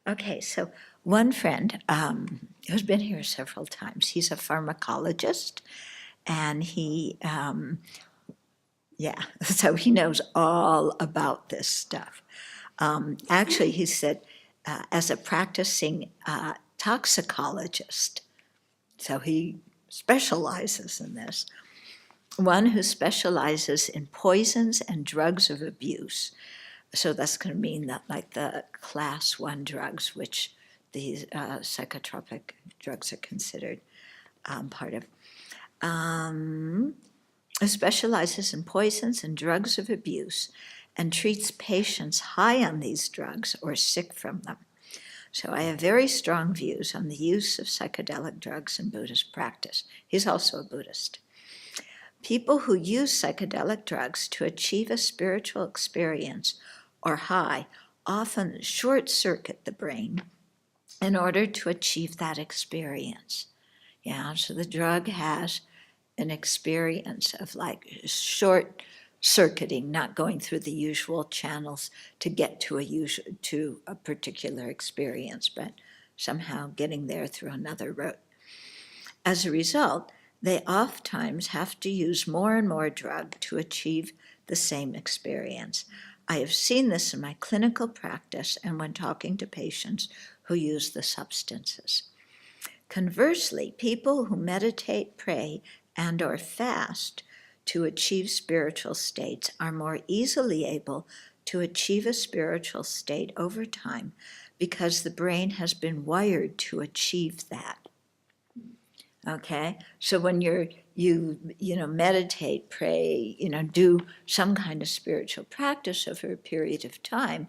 Okay, so one friend who's been here several times, he's a pharmacologist, and yeah, so he knows all about this stuff. Actually, he said, as a practicing toxicologist, so he specializes in this, one who specializes in poisons and drugs of abuse. So that's going to mean that, like the class one drugs, which these psychotropic drugs are considered part of, specializes in poisons and drugs of abuse and treats patients high on these drugs or sick from them. So I have very strong views on the use of psychedelic drugs in Buddhist practice. He's also a Buddhist. People who use psychedelic drugs to achieve a spiritual experience or high often short-circuit the brain in order to achieve that experience. Yeah, so the drug has an experience of like short circuiting, not going through the usual channels to get to a particular experience, but somehow getting there through another route. As a result, they oftentimes have to use more and more drug to achieve the same experience. I have seen this in my clinical practice and when talking to patients who use the substances. Conversely, people who meditate, pray, and or fast to achieve spiritual states are more easily able to achieve a spiritual state over time because the brain has been wired to achieve that. Okay, so when you meditate, pray, do some kind of spiritual practice over a period of time,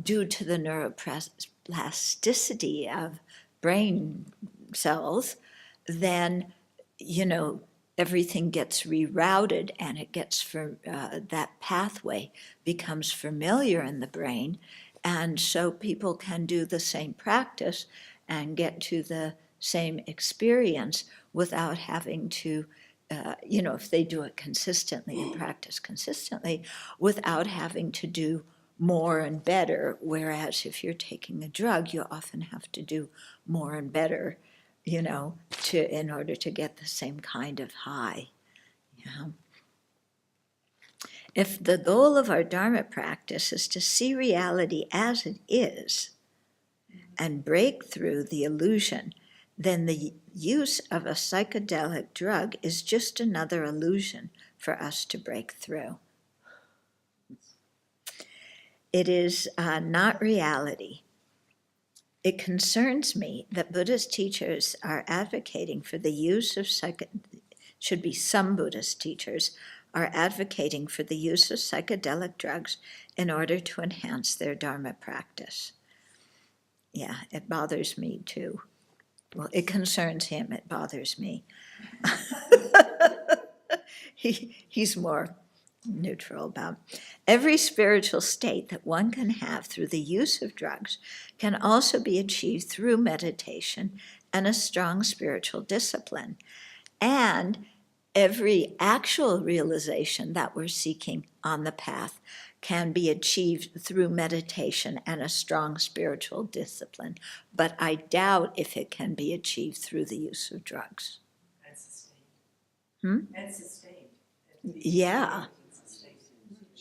due to the neuroplasticity of brain cells, then everything gets rerouted and it gets that pathway becomes familiar in the brain, and so people can do the same practice and get to the same experience without having to, if they do it consistently and practice consistently, without having to do more and better. Whereas if you're taking a drug, you often have to do more and better, in order to get the same kind of high. If the goal of our Dharma practice is to see reality as it is and break through the illusion, then the use of a psychedelic drug is just another illusion for us to break through. It is not reality. It concerns me that Buddhist teachers are advocating for the use of should be some Buddhist teachers are advocating for the use of psychedelic drugs in order to enhance their Dharma practice. Yeah, it bothers me too. Well, it concerns him, it bothers me. He's more neutral about. Every spiritual state that one can have through the use of drugs can also be achieved through meditation and a strong spiritual discipline. And every actual realization that we're seeking on the path can be achieved through meditation and a strong spiritual discipline. But I doubt if it can be achieved through the use of drugs. And sustained. And sustained. Yeah.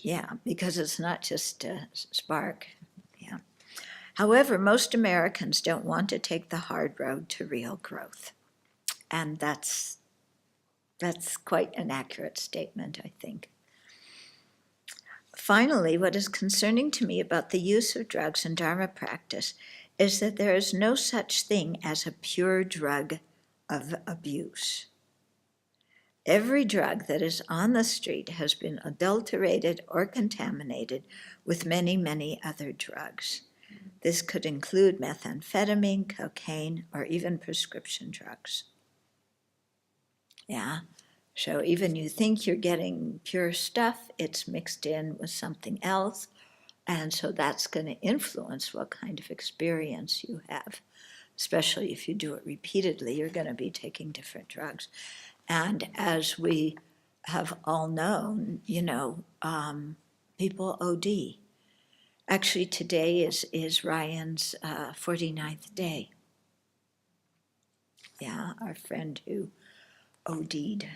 Yeah, because it's not just a spark. Yeah. However, most Americans don't want to take the hard road to real growth. And that's quite an accurate statement, I think. Finally, what is concerning to me about the use of drugs in Dharma practice is that there is no such thing as a pure drug of abuse. Every drug that is on the street has been adulterated or contaminated with many, many other drugs. This could include methamphetamine, cocaine, or even prescription drugs. Yeah, so even you think you're getting pure stuff, it's mixed in with something else, and so that's going to influence what kind of experience you have. Especially if you do it repeatedly, you're going to be taking different drugs. And as we have all known, people OD. Actually, today is Ryan's 49th day. Yeah, our friend who OD'd.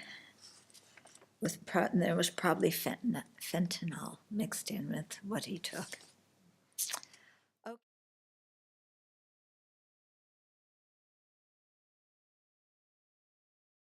There was probably fentanyl mixed in with what he took.